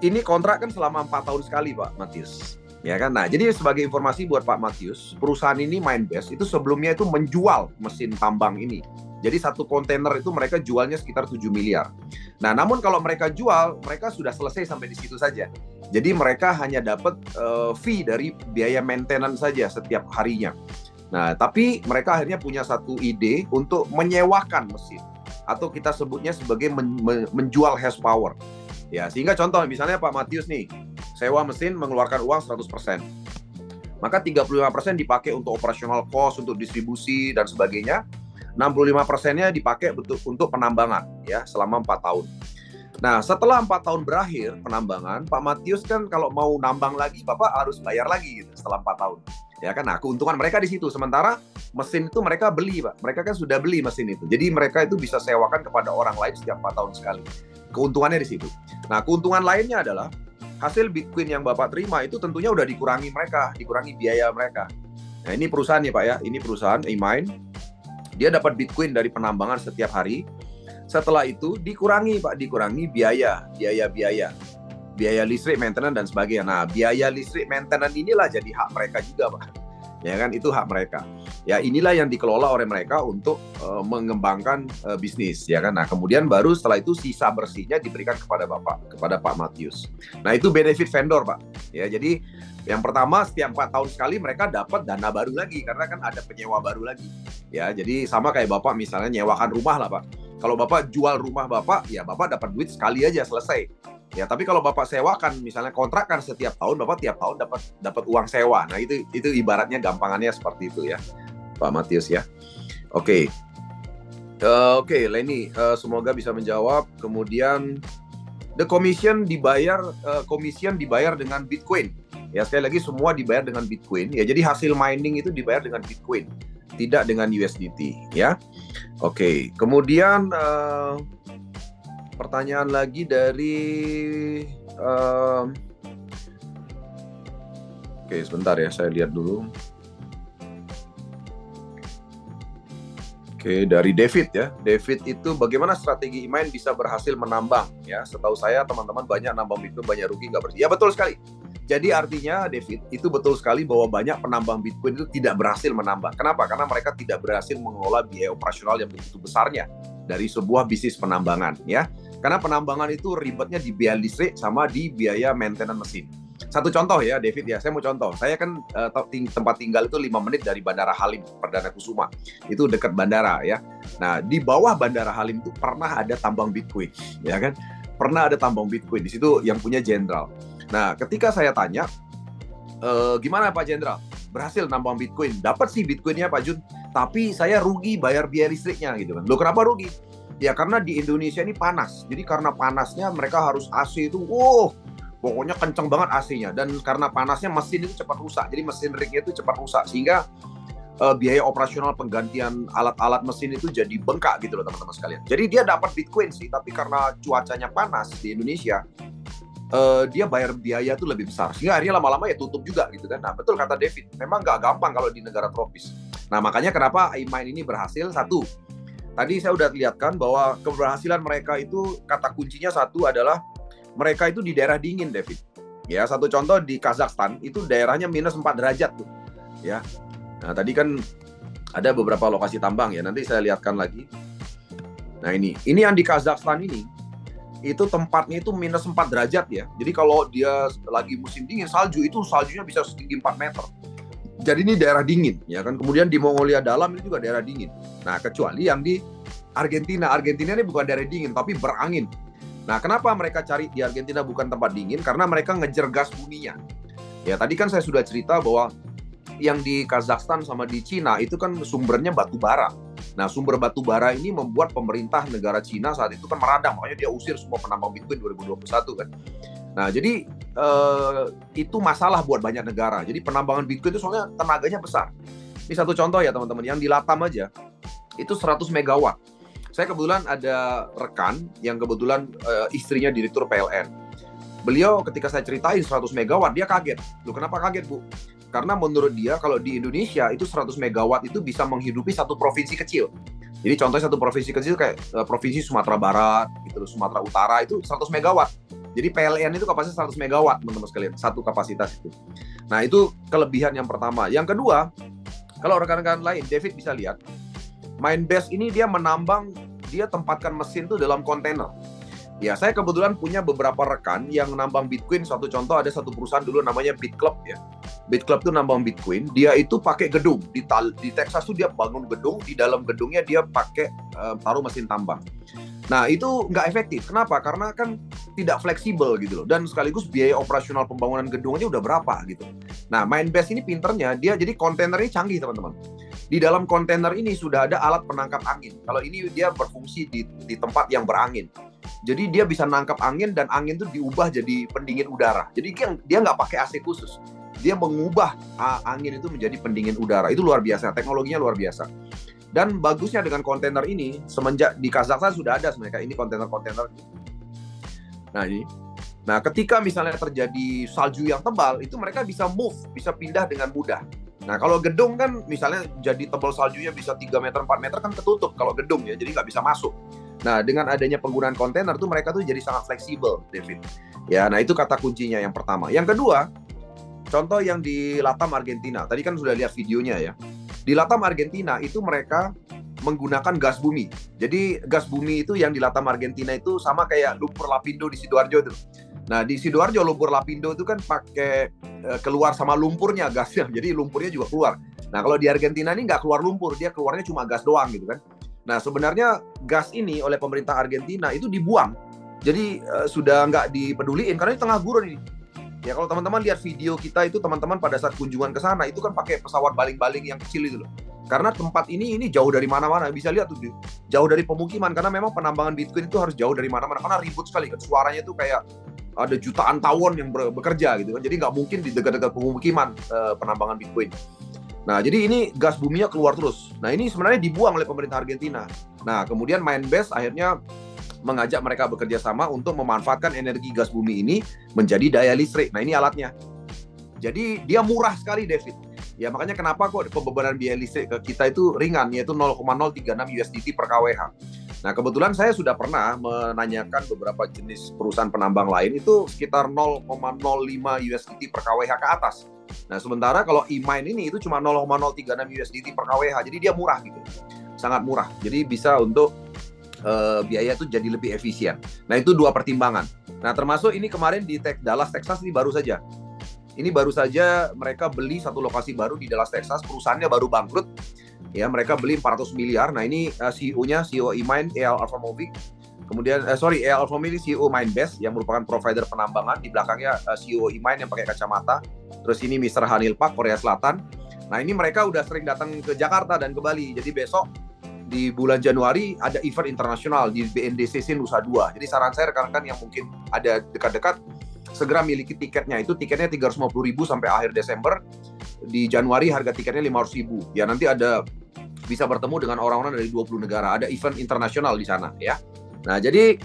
Speaker 1: ini kontrak kan selama 4 tahun sekali, Pak Matius. Ya kan, nah jadi sebagai informasi buat Pak Matius, perusahaan ini Minebase itu sebelumnya itu menjual mesin tambang ini. Jadi satu kontainer itu mereka jualnya sekitar 7 miliar. Nah, namun kalau mereka jual, mereka sudah selesai sampai di situ saja. Jadi mereka hanya dapat fee dari biaya maintenance saja setiap harinya. Nah, tapi mereka akhirnya punya satu ide untuk menyewakan mesin, atau kita sebutnya sebagai menjual horsepower. Ya, sehingga contoh misalnya Pak Matius nih, sewa mesin mengeluarkan uang 100%. Maka 35% dipakai untuk operational cost, untuk distribusi dan sebagainya. 65%-nya dipakai untuk penambangan, ya, selama 4 tahun. Nah, setelah 4 tahun berakhir penambangan, Pak Matius kan kalau mau nambang lagi, Bapak harus bayar lagi gitu setelah 4 tahun. Ya kan, nah keuntungan mereka di situ. Sementara mesin itu mereka beli, Pak. Mereka kan sudah beli mesin itu. Jadi mereka itu bisa sewakan kepada orang lain setiap 4 tahun sekali. Keuntungannya di situ. Nah, keuntungan lainnya adalah hasil Bitcoin yang Bapak terima itu tentunya udah dikurangi biaya mereka. Nah, ini perusahaan nih, Pak ya. Ini perusahaan iMine. Dia dapat Bitcoin dari penambangan setiap hari. Setelah itu dikurangi, Pak, biaya listrik, maintenance dan sebagainya. Nah, biaya listrik, maintenance inilah jadi hak mereka juga, Pak. Ya kan, itu hak mereka. Ya inilah yang dikelola oleh mereka untuk mengembangkan bisnis, ya kan. Nah kemudian baru setelah itu sisa bersihnya diberikan kepada kepada Pak Matius. Nah itu benefit vendor, Pak. Ya jadi yang pertama setiap 4 tahun sekali mereka dapat dana baru lagi karena kan ada penyewa baru lagi. Ya jadi sama kayak Bapak misalnya nyewakan rumah lah, Pak. Kalau Bapak jual rumah Bapak, ya Bapak dapat duit sekali aja selesai. Ya, tapi kalau Bapak sewakan, misalnya kontrakkan setiap tahun, Bapak tiap tahun dapat uang sewa. Nah, itu ibaratnya gampangannya seperti itu ya, Pak Matius ya. Oke. Oke, Leni, semoga bisa menjawab. Kemudian the commission dibayar dengan Bitcoin. Ya, sekali lagi semua dibayar dengan Bitcoin. Ya, jadi hasil mining itu dibayar dengan Bitcoin, tidak dengan USDT ya. Oke. Kemudian pertanyaan lagi dari oke, sebentar ya, saya lihat dulu. Oke, dari David ya. David itu bagaimana strategi e-mine bisa berhasil menambang ya? Setahu saya teman-teman banyak nambang Bitcoin, banyak rugi, nggak bersih. Ya betul sekali. Jadi artinya David, itu betul sekali bahwa banyak penambang Bitcoin itu tidak berhasil menambang. Kenapa? Karena mereka tidak berhasil mengelola biaya operasional yang begitu besarnya dari sebuah bisnis penambangan ya. Karena penambangan itu ribetnya di biaya listrik sama di biaya maintenance mesin. Satu contoh ya David ya, saya mau contoh. Saya kan tempat tinggal itu 5 menit dari Bandara Halim Perdana Kusuma. Itu dekat bandara ya. Nah, di bawah Bandara Halim itu pernah ada tambang Bitcoin, ya kan? Pernah ada tambang Bitcoin di situ yang punya jenderal. Nah, ketika saya tanya, gimana Pak Jenderal? Berhasil nambang Bitcoin. Dapat sih Bitcoinnya Pak Jun, tapi saya rugi bayar biaya listriknya gitu kan. Loh kenapa rugi? Ya karena di Indonesia ini panas. Jadi karena panasnya mereka harus AC itu, pokoknya kenceng banget AC-nya. Dan karena panasnya mesin itu cepat rusak. Jadi mesin rignya itu cepat rusak. Sehingga biaya operasional penggantian alat-alat mesin itu jadi bengkak gitu loh teman-teman sekalian. Jadi dia dapat Bitcoin sih, tapi karena cuacanya panas di Indonesia, dia bayar biaya tuh lebih besar. Sehingga akhirnya lama-lama ya tutup juga gitu kan. Nah betul kata David, memang nggak gampang kalau di negara tropis. Nah makanya kenapa e-mine ini berhasil. Satu, tadi saya udah lihatkan bahwa keberhasilan mereka itu kata kuncinya satu adalah mereka itu di daerah dingin, David. Ya, satu contoh di Kazakhstan itu daerahnya minus 4 derajat tuh. Ya. Nah, tadi kan ada beberapa lokasi tambang ya. Nanti saya lihatkan lagi. Nah, ini yang di Kazakhstan ini itu tempatnya itu minus 4 derajat ya. Jadi kalau dia lagi musim dingin, saljunya bisa setinggi 4 meter. Jadi ini daerah dingin ya kan. Kemudian di Mongolia dalam itu juga daerah dingin. Nah, kecuali yang di Argentina. Argentina ini bukan daerah dingin tapi berangin. Nah, kenapa mereka cari di Argentina bukan tempat dingin? Karena mereka ngejar gas buminya. Ya, tadi kan saya sudah cerita bahwa yang di Kazakhstan sama di Cina itu kan sumbernya batu bara. Nah, sumber batu bara ini membuat pemerintah negara Cina saat itu kan meradang. Makanya dia usir semua penambang Bitcoin 2021 kan. Nah, jadi itu masalah buat banyak negara. Jadi penambangan Bitcoin itu soalnya tenaganya besar. Ini satu contoh ya teman-teman. Yang di Latam aja, itu 100 megawatt. Saya kebetulan ada rekan yang kebetulan istrinya direktur PLN. Beliau ketika saya ceritain 100 megawatt, dia kaget. Loh kenapa kaget, Bu? Karena menurut dia kalau di Indonesia itu 100 megawatt itu bisa menghidupi satu provinsi kecil. Jadi contohnya satu provinsi kecil kayak provinsi Sumatera Barat, gitu, Sumatera Utara itu 100 megawatt. Jadi PLN itu kapasitas 100 megawatt, teman-teman sekalian. Satu kapasitas itu. Nah, itu kelebihan yang pertama. Yang kedua, kalau rekan-rekan lain, David bisa lihat, Minebase ini dia menambang, dia tempatkan mesin tuh dalam kontainer. Ya, saya kebetulan punya beberapa rekan yang nambang Bitcoin. Satu contoh, ada satu perusahaan dulu namanya BitClub ya. BitClub tuh nambang Bitcoin. Dia itu pakai gedung di Texas tuh dia bangun gedung, di dalam gedungnya dia pakai taruh mesin tambang. Nah, itu nggak efektif. Kenapa? Karena kan tidak fleksibel gitu loh. Dan sekaligus biaya operasional pembangunan gedungnya udah berapa gitu. Nah, Minebase ini pinternya, dia jadi kontainernya canggih teman-teman. Di dalam kontainer ini sudah ada alat penangkap angin. Kalau ini dia berfungsi di tempat yang berangin. Jadi dia bisa nangkap angin dan angin itu diubah jadi pendingin udara. Jadi dia nggak pakai AC khusus. Dia mengubah angin itu menjadi pendingin udara. Itu luar biasa, teknologinya luar biasa. Dan bagusnya dengan kontainer ini, semenjak di Kazakhstan sudah ada sebenarnya ini kontainer-kontainer. Nah ini. Nah ketika misalnya terjadi salju yang tebal, itu mereka bisa move, bisa pindah dengan mudah. Nah kalau gedung kan misalnya jadi tebal saljunya bisa 3 meter, 4 meter kan ketutup kalau gedung ya, jadi nggak bisa masuk. Nah dengan adanya penggunaan kontainer tuh mereka tuh jadi sangat fleksibel, David. Ya, nah itu kata kuncinya yang pertama. Yang kedua, contoh yang di Latam Argentina. Tadi kan sudah lihat videonya ya. Di Latam Argentina itu mereka menggunakan gas bumi. Jadi gas bumi itu yang di Latam Argentina itu sama kayak lumpur lapindo di Sidoarjo itu. Nah di Sidoarjo lumpur lapindo itu kan pakai keluar sama lumpurnya gasnya, jadi lumpurnya juga keluar. Nah kalau di Argentina ini nggak keluar lumpur, dia keluarnya cuma gas doang gitu kan. Nah sebenarnya gas ini oleh pemerintah Argentina itu dibuang, jadi sudah nggak dipeduliin karena ini tengah gurun ini. Ya kalau teman-teman lihat video kita itu teman-teman pada saat kunjungan ke sana itu kan pakai pesawat baling-baling yang kecil itu loh. Karena tempat ini jauh dari mana-mana, bisa lihat tuh jauh dari pemukiman karena memang penambangan Bitcoin itu harus jauh dari mana-mana karena ribut sekali kan, suaranya itu kayak ada jutaan tawon yang bekerja gitu kan. Jadi nggak mungkin di dekat-dekat pemukiman penambangan Bitcoin. Nah, jadi ini gas buminya keluar terus. Nah, ini sebenarnya dibuang oleh pemerintah Argentina. Nah, kemudian Mindbase akhirnya mengajak mereka bekerja sama untuk memanfaatkan energi gas bumi ini menjadi daya listrik. Nah, ini alatnya. Jadi dia murah sekali, David. Ya, makanya kenapa kok pembebanan biaya listrik ke kita itu ringan, yaitu 0,036 USDT per kWh. Nah, kebetulan saya sudah pernah menanyakan beberapa jenis perusahaan penambang lain itu sekitar 0,05 USDT per kWh ke atas. Nah, sementara kalau E-Mine ini itu cuma 0,036 USDT per kWh, jadi dia murah gitu. Sangat murah. Jadi bisa untuk biaya itu jadi lebih efisien. Nah, itu dua pertimbangan. Nah, termasuk ini kemarin di Dallas, Texas ini baru saja. Ini baru saja mereka beli satu lokasi baru di Dallas, Texas. Perusahaannya baru bangkrut. Ya, mereka beli 400 miliar. Nah, ini CEO-nya, CEO E-Mine, Eyal Alfamovic. Kemudian, Eyal Alfamovic, CEO Mindbase, yang merupakan provider penambangan. Di belakangnya CEO E-Mine yang pakai kacamata. Terus ini Mr. Hanil Pak, Korea Selatan. Nah, ini mereka udah sering datang ke Jakarta dan ke Bali. Jadi besok, di bulan Januari ada event internasional di BNDCC Nusa Dua. Jadi saran saya rekan-rekan yang mungkin ada dekat-dekat segera miliki tiketnya. Itu tiketnya 350.000 sampai akhir Desember. Di Januari harga tiketnya 500.000. Ya nanti ada bisa bertemu dengan orang-orang dari 20 negara. Ada event internasional di sana ya. Nah jadi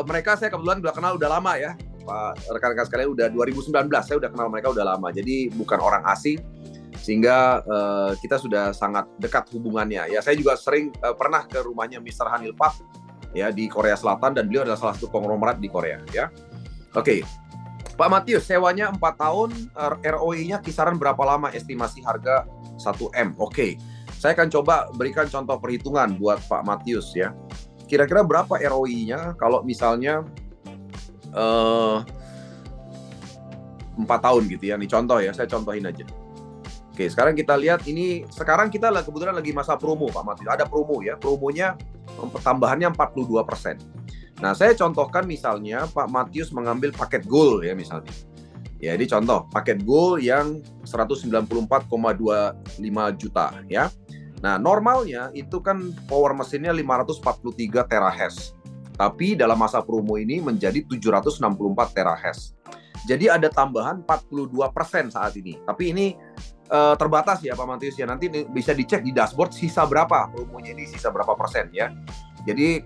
Speaker 1: mereka saya kebetulan udah kenal udah lama ya. Pak rekan-rekan sekalian udah 2019 saya udah kenal mereka udah lama. Jadi bukan orang asing. Sehingga kita sudah sangat dekat hubungannya. Ya saya juga sering pernah ke rumahnya Mr. Hanil Pak ya di Korea Selatan dan beliau adalah salah satu konglomerat di Korea ya. Oke. Pak Matius, sewanya 4 tahun, ROI-nya kisaran berapa lama estimasi harga 1M? Oke. Saya akan coba berikan contoh perhitungan buat Pak Matius ya. Kira-kira berapa ROI-nya kalau misalnya 4 tahun gitu ya. Nih contoh ya, saya contohin aja. Oke, sekarang kita lihat ini, sekarang kita kebetulan lagi masa promo Pak Matius. Ada promo ya, promonya tambahannya 42%. Nah, saya contohkan misalnya Pak Matius mengambil paket gold ya misalnya. Ya, ini contoh, paket gold yang 194,25 juta ya. Nah, normalnya itu kan power mesinnya 543 terahash. Tapi dalam masa promo ini menjadi 764 terahash. Jadi ada tambahan 42% saat ini. Tapi ini terbatas ya Pak Matius ya, nanti bisa dicek di dashboard sisa berapa promonya ini, sisa berapa persen ya. Jadi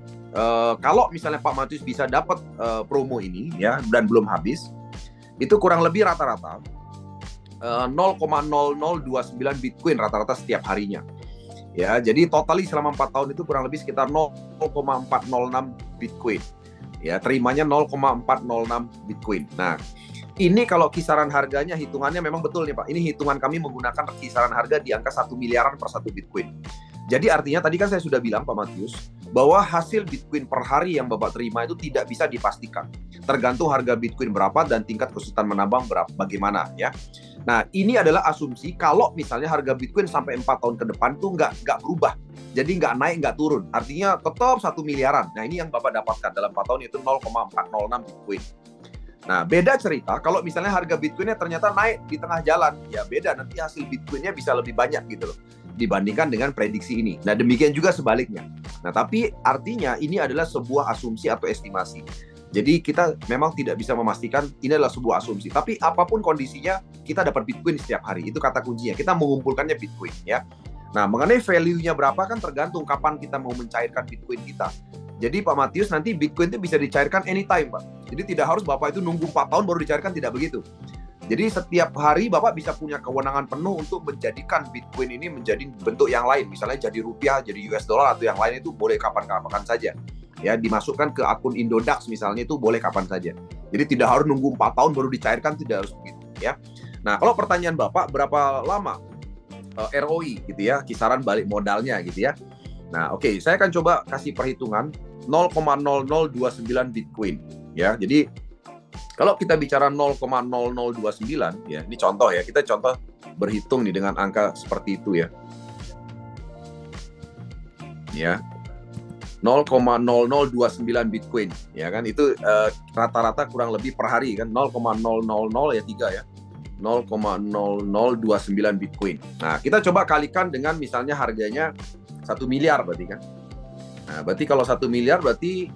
Speaker 1: kalau misalnya Pak Matius bisa dapat promo ini ya dan belum habis, itu kurang lebih rata-rata 0,0029 Bitcoin rata-rata setiap harinya ya. Jadi totali selama 4 tahun itu kurang lebih sekitar 0,406 Bitcoin ya, terimanya 0,406 Bitcoin. Nah ini kalau kisaran harganya hitungannya memang betul nih Pak. Ini hitungan kami menggunakan kisaran harga di angka 1 miliaran per 1 Bitcoin. Jadi artinya tadi kan saya sudah bilang Pak Matius, bahwa hasil Bitcoin per hari yang Bapak terima itu tidak bisa dipastikan. Tergantung harga Bitcoin berapa dan tingkat kesulitan menambang bagaimana ya. Nah ini adalah asumsi kalau misalnya harga Bitcoin sampai 4 tahun ke depan tuh nggak berubah. Jadi nggak naik, nggak turun. Artinya tetap 1 miliaran. Nah ini yang Bapak dapatkan dalam 4 tahun itu 0,406 Bitcoin. Nah, beda cerita kalau misalnya harga Bitcoin-nya ternyata naik di tengah jalan. Ya beda, nanti hasil Bitcoin-nya bisa lebih banyak gitu loh dibandingkan dengan prediksi ini. Nah, demikian juga sebaliknya. Nah, tapi artinya ini adalah sebuah asumsi atau estimasi. Jadi kita memang tidak bisa memastikan, ini adalah sebuah asumsi. Tapi apapun kondisinya, kita dapat Bitcoin setiap hari. Itu kata kuncinya. Kita mengumpulkannya Bitcoin ya. Nah, mengenai value-nya berapa kan tergantung kapan kita mau mencairkan Bitcoin kita. Jadi Pak Matius nanti Bitcoin itu bisa dicairkan anytime Pak. Jadi tidak harus Bapak itu nunggu 4 tahun baru dicairkan, tidak begitu. Jadi setiap hari Bapak bisa punya kewenangan penuh untuk menjadikan Bitcoin ini menjadi bentuk yang lain. Misalnya jadi rupiah, jadi US dollar atau yang lain itu boleh kapan-kapan saja. Ya, dimasukkan ke akun Indodax misalnya itu boleh kapan saja. Jadi tidak harus nunggu 4 tahun baru dicairkan, tidak harus begitu ya. Nah, kalau pertanyaan Bapak berapa lama ROI gitu ya, kisaran balik modalnya gitu ya. Nah, oke, saya akan coba kasih perhitungan 0,0029 Bitcoin ya. Jadi kalau kita bicara 0,0029 ya, ini contoh ya, kita contoh berhitung nih dengan angka seperti itu ya. Ya. 0,0029 Bitcoin ya kan, itu rata-rata kurang lebih per hari kan 0,000 ya 3 ya. 0,0029 Bitcoin. Nah, kita coba kalikan dengan misalnya harganya 1 miliar berarti kan. Nah, berarti kalau 1 miliar berarti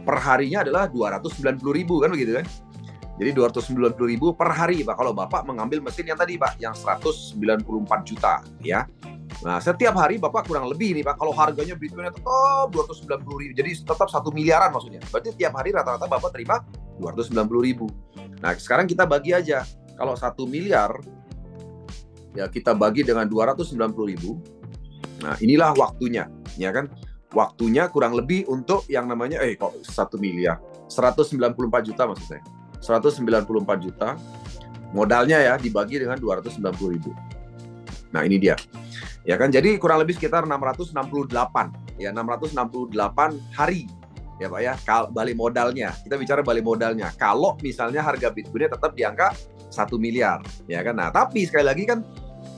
Speaker 1: per harinya adalah 290.000 kan begitu kan. Jadi 290.000 per hari Pak kalau Bapak mengambil mesin yang tadi Pak, yang 194 juta ya. Nah, setiap hari Bapak kurang lebih nih Pak, kalau harganya Bitcoin tetap 290.000, jadi tetap 1 miliaran maksudnya. Berarti tiap hari rata-rata Bapak terima 290.000. Nah, sekarang kita bagi aja. Kalau 1 miliar, ya kita bagi dengan 290.000. Nah, inilah waktunya, ya kan? Waktunya kurang lebih untuk yang namanya, kok 1 miliar? 194 juta maksud saya. 194 juta, modalnya ya dibagi dengan 290.000. Nah, ini dia. Ya kan, jadi kurang lebih sekitar 668. Ya, 668 hari. Ya Pak ya, balik modalnya. Kita bicara balik modalnya. Kalau misalnya harga Bitcoin-nya tetap di angka 1 miliar, ya kan. Nah, tapi sekali lagi kan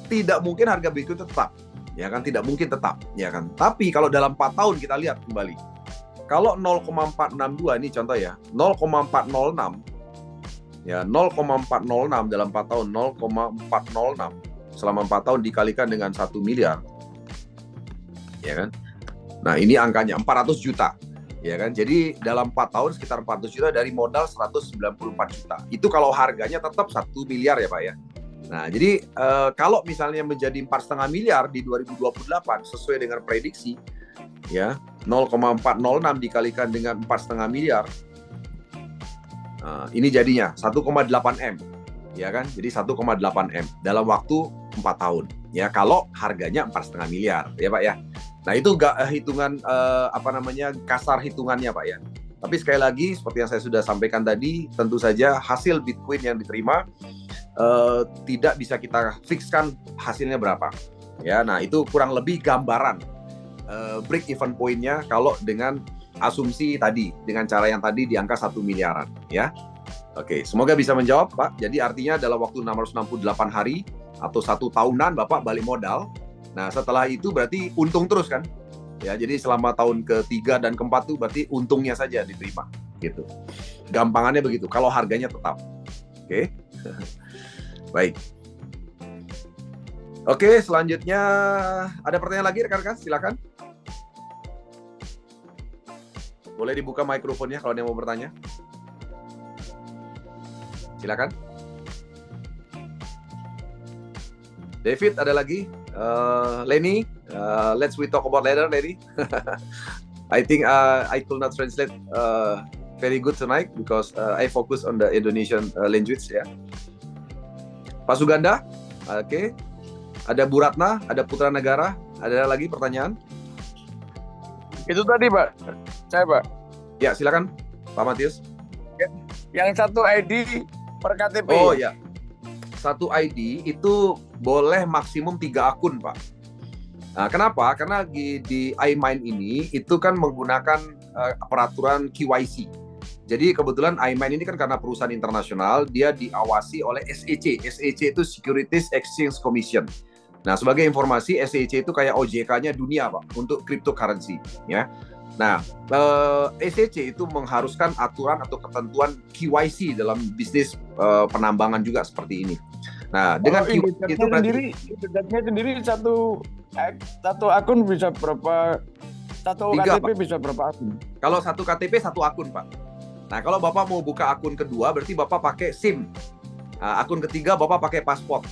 Speaker 1: tidak mungkin harga Bitcoin tetap, ya kan, tidak mungkin tetap, ya kan. Tapi kalau dalam 4 tahun kita lihat kembali. Kalau 0,462 ini contoh ya, 0,406 ya, 0,406 dalam 4 tahun, 0,406 selama 4 tahun dikalikan dengan 1 miliar. Ya kan? Nah, ini angkanya 400 juta. Ya kan? Jadi dalam 4 tahun sekitar 400 juta dari modal 194 juta. Itu kalau harganya tetap 1 miliar ya Pak ya. Nah, jadi kalau misalnya menjadi 4,5 miliar di 2028 sesuai dengan prediksi ya, 0,406 dikalikan dengan 4,5 miliar. Ini jadinya 1,8 M. Ya kan? Jadi 1,8 M dalam waktu 4 tahun. Ya, kalau harganya 4,5 miliar ya Pak ya. Nah, itu hitungan kasar hitungannya Pak ya. Tapi sekali lagi seperti yang saya sudah sampaikan tadi, tentu saja hasil Bitcoin yang diterima tidak bisa kita fixkan hasilnya berapa. Ya, nah itu kurang lebih gambaran break even point-nya kalau dengan asumsi tadi, dengan cara yang tadi di angka 1 miliaran ya. Oke, semoga bisa menjawab Pak. Jadi artinya dalam waktu 668 hari atau 1 tahunan Bapak balik modal. Nah, setelah itu berarti untung terus kan? Ya, jadi selama tahun ke-3 dan ke-4 tuh berarti untungnya saja diterima gitu. Gampangannya begitu kalau harganya tetap. Oke. Baik. Oke, selanjutnya ada pertanyaan lagi rekan-rekan? Silakan. Boleh dibuka mikrofonnya kalau ada yang mau bertanya. Silakan. David, ada lagi? Lenny, let's we talk about later, Lenny. I think I could not translate very good tonight because I focus on the Indonesian language ya. Pak Suganda, oke. Ada Bu Ratna, ada Putra Negara, ada lagi pertanyaan?
Speaker 2: Itu tadi Pak, saya Pak.
Speaker 1: Ya, silakan Pak Matius.
Speaker 2: Yang satu ID per KTP.
Speaker 1: Oh ya, satu ID itu boleh maksimum 3 akun Pak. Nah, kenapa? Karena di iMine ini itu kan menggunakan peraturan KYC. Jadi kebetulan iMine ini kan karena perusahaan internasional, dia diawasi oleh SEC. SEC itu Securities Exchange Commission. Nah, sebagai informasi, SEC itu kayak OJK-nya dunia Pak untuk cryptocurrency ya. Nah, SEC itu mengharuskan aturan atau ketentuan KYC dalam bisnis penambangan juga seperti ini. Nah, dengan KYC itu berarti
Speaker 2: sendiri satu akun bisa berapa? Satu
Speaker 1: 3,
Speaker 2: KTP
Speaker 1: Pak.
Speaker 2: Bisa berapa akun?
Speaker 1: Kalau satu KTP 1 akun Pak. Nah, kalau Bapak mau buka akun kedua berarti Bapak pakai SIM. Nah, akun ketiga Bapak pakai paspor.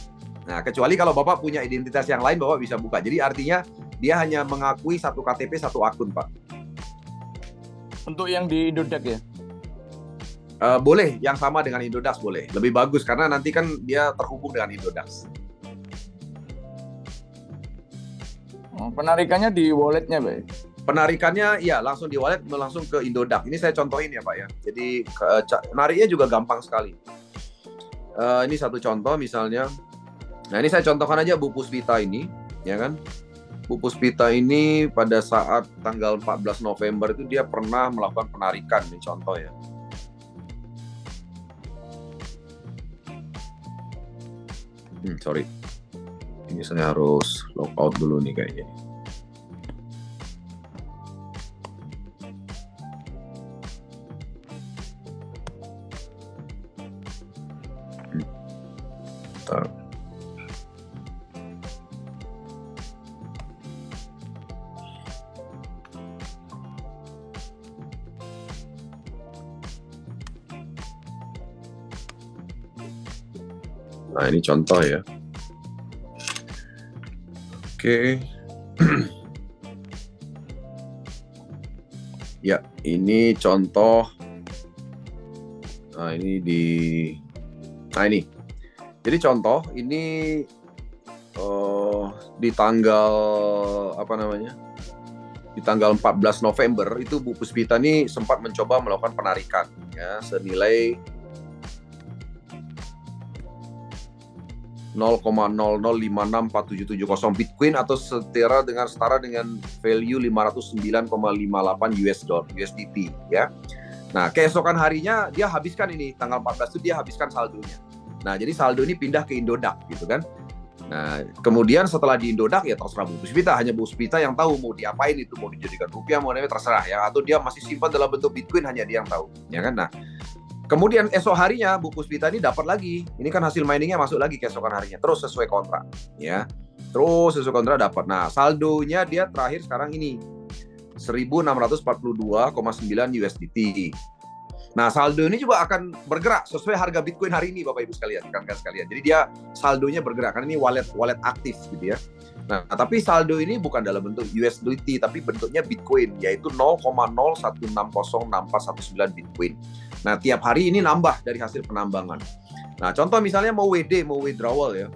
Speaker 1: Nah, kecuali kalau Bapak punya identitas yang lain Bapak bisa buka. Jadi artinya dia hanya mengakui 1 KTP 1 akun Pak.
Speaker 2: Untuk yang di Indodax ya?
Speaker 1: Boleh, yang sama dengan Indodax boleh. Lebih bagus karena nanti kan dia terhubung dengan Indodax.
Speaker 2: Penarikannya di walletnya Pak?
Speaker 1: Penarikannya ya langsung di wallet, langsung ke Indodax. Ini saya contohin ya Pak ya. Jadi nariknya juga gampang sekali. Ini satu contoh misalnya. Nah, ini saya contohkan aja Bu Puspita ini, ya kan? Bu Puspita ini pada saat tanggal 14 November itu dia pernah melakukan penarikan, ini contoh ya. Sorry. Ini saya harus log out dulu nih kayaknya. Bentar. Nah, ini contoh ya. Oke. Ya, ini contoh. Nah, ini Nah, ini. Jadi contoh ini di tanggal Di tanggal 14 November itu Bu Puspita ini sempat mencoba melakukan penarikan ya senilai 0,00564770 Bitcoin atau setara dengan value 509,58 USDT ya. Nah, keesokan harinya dia habiskan ini tanggal 14 itu dia habiskan saldonya. Nah, jadi saldo ini pindah ke Indodax gitu kan. Nah, kemudian setelah di Indodax ya terserah Bu Puspita, hanya Bu Puspita yang tahu mau diapain itu, mau dijadikan rupiah, mau terserah ya, atau dia masih simpan dalam bentuk Bitcoin hanya dia yang tahu, ya kan. Nah, kemudian esok harinya Bu Puspita ini dapat lagi, ini kan hasil miningnya masuk lagi keesokan harinya, terus sesuai kontrak, ya, terus sesuai kontrak dapat. Nah, saldonya dia terakhir sekarang ini 1.642,9 USDT. Nah, saldo ini juga akan bergerak sesuai harga Bitcoin hari ini, Bapak Ibu sekalian, rekan-rekan sekalian. Jadi dia saldonya bergerak karena ini wallet aktif gitu ya. Nah, tapi saldo ini bukan dalam bentuk USDT tapi bentuknya Bitcoin, yaitu 0,01606419 Bitcoin. Nah, tiap hari ini nambah dari hasil penambangan. Nah, contoh misalnya mau withdrawal ya.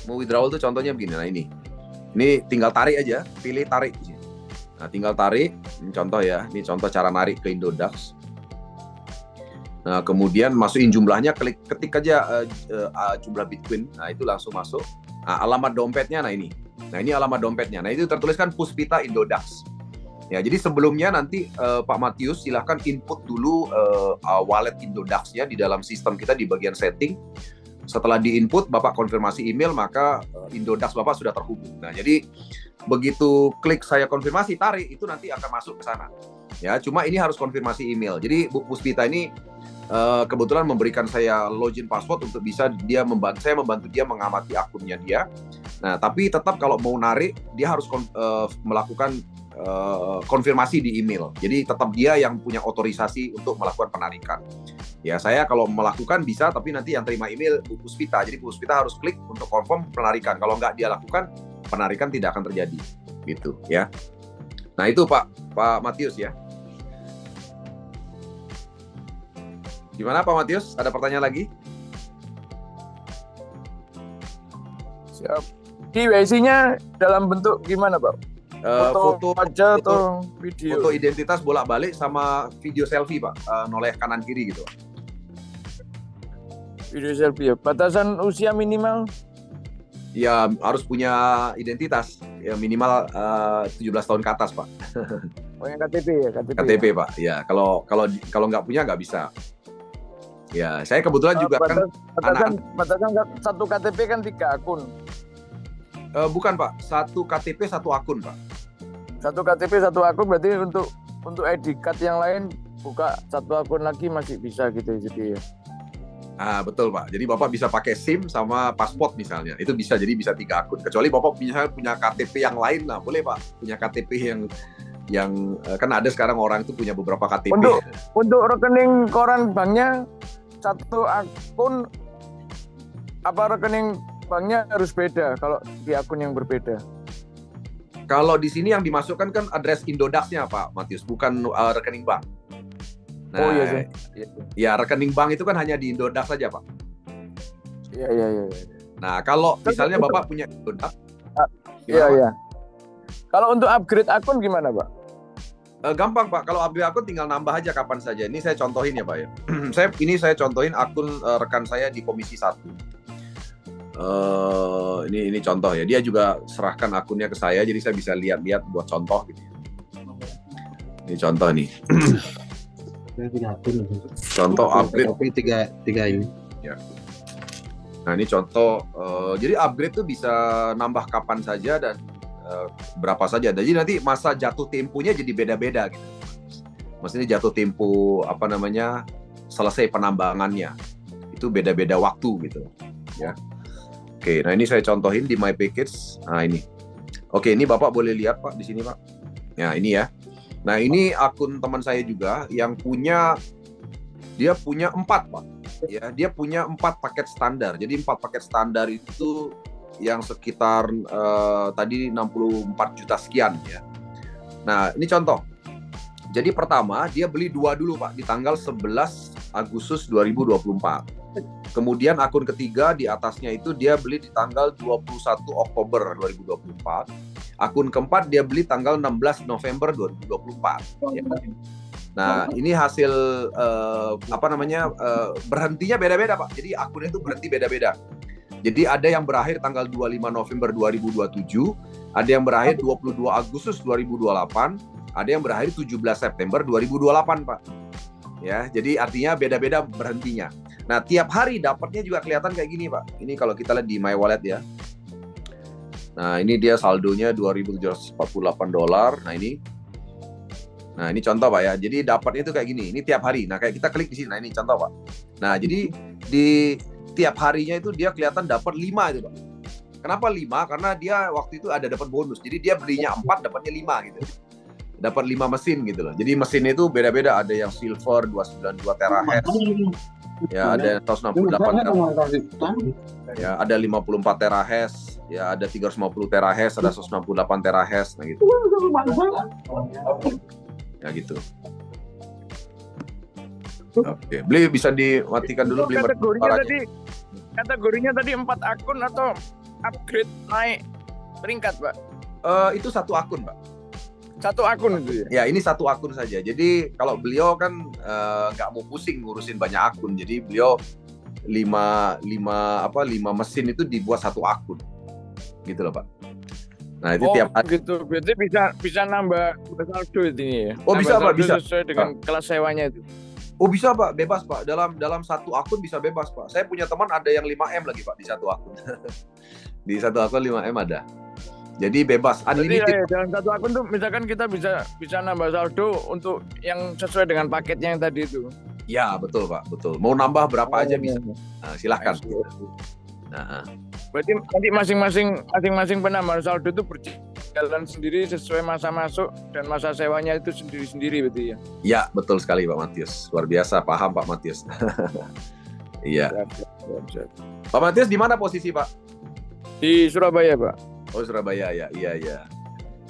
Speaker 1: Mau withdrawal itu contohnya begini. Nah, ini tinggal tarik aja, pilih tarik. Nah, tinggal tarik, ini contoh ya. Ini contoh cara narik ke Indodax. Nah, kemudian masukin jumlahnya, ketik aja jumlah Bitcoin. Nah, itu langsung masuk. Nah, alamat dompetnya, nah ini alamat dompetnya. Nah, itu tertuliskan Puspita Indodax. Ya, jadi sebelumnya nanti Pak Matius silahkan input dulu wallet Indodax-nya di dalam sistem kita di bagian setting. Setelah di-input, Bapak konfirmasi email, maka Indodax Bapak sudah terhubung. Nah, jadi begitu klik saya konfirmasi, tarik, itu nanti akan masuk ke sana. Ya, cuma ini harus konfirmasi email. Jadi Bu Puspita ini kebetulan memberikan saya login password untuk bisa saya membantu dia mengamati akunnya dia. Nah, tapi tetap kalau mau narik dia harus melakukan konfirmasi di email. Jadi tetap dia yang punya otorisasi untuk melakukan penarikan. Ya, saya kalau melakukan bisa, tapi nanti yang terima email Bu Puspita. Jadi Bu Puspita harus klik untuk confirm penarikan. Kalau nggak dia lakukan, penarikan tidak akan terjadi. Gitu ya. Nah, itu Pak Matius ya. Gimana Pak Matius? Ada pertanyaan lagi?
Speaker 2: Siap. KYC-nya dalam bentuk gimana, Pak? Foto aja atau video?
Speaker 1: Foto identitas bolak-balik sama video selfie, Pak. Noleh kanan kiri gitu.
Speaker 2: Video selfie ya. Batasan usia minimal?
Speaker 1: Ya, harus punya identitas. Ya, minimal 17 tahun ke atas, Pak.
Speaker 2: Oh, yang KTP ya?
Speaker 1: KTP, ya? Pak. Ya, kalau nggak punya nggak bisa. Ya, saya kebetulan juga
Speaker 2: batasan satu KTP kan 3 akun.
Speaker 1: Bukan Pak, 1 KTP 1 akun Pak.
Speaker 2: 1 KTP 1 akun berarti untuk ID card yang lain buka 1 akun lagi masih bisa gitu jadi ya.
Speaker 1: Betul Pak. Jadi Bapak bisa pakai SIM sama paspor misalnya. Itu bisa, jadi bisa 3 akun. Kecuali Bapak punya KTP yang lain lah, boleh Pak. Punya KTP yang kan ada sekarang orang itu punya beberapa KTP.
Speaker 2: Untuk rekening koran banknya 1 akun, apa rekening banknya harus beda kalau di akun yang berbeda?
Speaker 1: Kalau di sini yang dimasukkan kan address Indodax-nya Pak Matius, bukan rekening bank. Nah,
Speaker 2: oh iya.
Speaker 1: Ya rekening bank itu kan hanya di Indodax saja Pak.
Speaker 2: Iya.
Speaker 1: Nah, kalau misalnya Bapak punya Indodax,
Speaker 2: iya. Kalau untuk upgrade akun gimana Pak?
Speaker 1: Gampang Pak, kalau upgrade akun tinggal nambah aja kapan saja. Ini saya contohin ya Pak ya. Saya contohin akun rekan saya di Komisi 1. Ini contoh ya. Dia juga serahkan akunnya ke saya, jadi saya bisa lihat-lihat buat contoh gitu. Ini contoh nih. Contoh upgrade
Speaker 3: tiga ini.
Speaker 1: Ya. Nah ini contoh. Jadi upgrade tuh bisa nambah kapan saja dan berapa saja. Jadi nanti masa jatuh temponya jadi beda-beda gitu. Maksudnya jatuh tempo selesai penambangannya itu beda-beda waktu gitu ya. Oke, nah ini saya contohin di My Package. Nah ini, oke ini Bapak boleh lihat Pak di sini Pak. Ya ini ya. Nah ini akun teman saya juga yang dia punya 4 Pak. Ya dia punya 4 paket standar. Jadi 4 paket standar itu yang sekitar tadi 64 juta sekian ya. Nah ini contoh. Jadi pertama dia beli 2 dulu Pak di tanggal 11 Agustus 2024. Kemudian akun ketiga di atasnya itu dia beli di tanggal 21 Oktober 2024. Akun keempat dia beli tanggal 16 November 2024. Ya. Nah ini hasil berhentinya beda-beda Pak. Jadi akunnya itu berhenti beda-beda. Jadi ada yang berakhir tanggal 25 November 2027, ada yang berakhir 22 Agustus 2028, ada yang berakhir 17 September 2028 Pak. Ya, jadi artinya beda-beda berhentinya. Nah, tiap hari dapatnya juga kelihatan kayak gini, Pak. Ini kalau kita lihat di My Wallet ya. Nah, ini dia saldonya $2.748. Nah, ini contoh, Pak ya. Jadi dapatnya itu kayak gini. Ini tiap hari. Nah, kayak kita klik di sini. Nah, ini contoh, Pak. Nah, jadi di tiap harinya itu dia kelihatan dapat 5 itu, Pak. Kenapa 5? Karena dia waktu itu ada dapat bonus. Jadi dia belinya 4, dapatnya 5 gitu. Dapat 5 mesin gitu loh. Jadi mesin itu beda-beda. Ada yang silver 292 terahertz. Ya, ada 168 terahertz. Ya, ada 54 terahertz. Ya, ada 350 terahertz, ada 168 terahertz, nah gitu. Ya gitu. Oke, beli bisa dimatikan dulu beli
Speaker 2: kategorinya tadi 4 akun atau upgrade naik peringkat, Pak?
Speaker 1: Itu 1 akun, Pak.
Speaker 2: 1 akun itu
Speaker 1: Ya,
Speaker 2: ya?
Speaker 1: ini 1 akun saja. Jadi kalau beliau kan nggak mau pusing ngurusin banyak akun. Jadi beliau 5 mesin itu dibuat 1 akun. Gitu loh, Pak. Nah, itu tiap hari.
Speaker 2: Gitu. Berarti bisa nambah saldo ini ya?
Speaker 1: Oh, bisa, Pak, bisa.
Speaker 2: Sesuai dengan kelas sewanya itu.
Speaker 1: Oh, bisa, Pak. Bebas, Pak. Dalam 1 akun bisa bebas, Pak. Saya punya teman ada yang 5M lagi, Pak, di 1 akun. Di 1 akun 5M ada. Jadi bebas, unlimited.
Speaker 2: Jadi dalam 1 akun tuh misalkan kita bisa nambah saldo untuk yang sesuai dengan paketnya yang tadi itu.
Speaker 1: Ya, betul, Pak. Betul. Mau nambah berapa aja bisa. Nah, silahkan. Nah.
Speaker 2: Berarti nanti masing-masing penambahan saldo itu berjalan sendiri sesuai masa masuk dan masa sewanya itu sendiri-sendiri berarti ya?
Speaker 1: Ya, betul sekali Pak Matius. Luar biasa, paham Pak Matius. Iya. Pak Matius di mana posisi, Pak?
Speaker 2: Di Surabaya, Pak.
Speaker 1: Oh, Surabaya ya. Iya.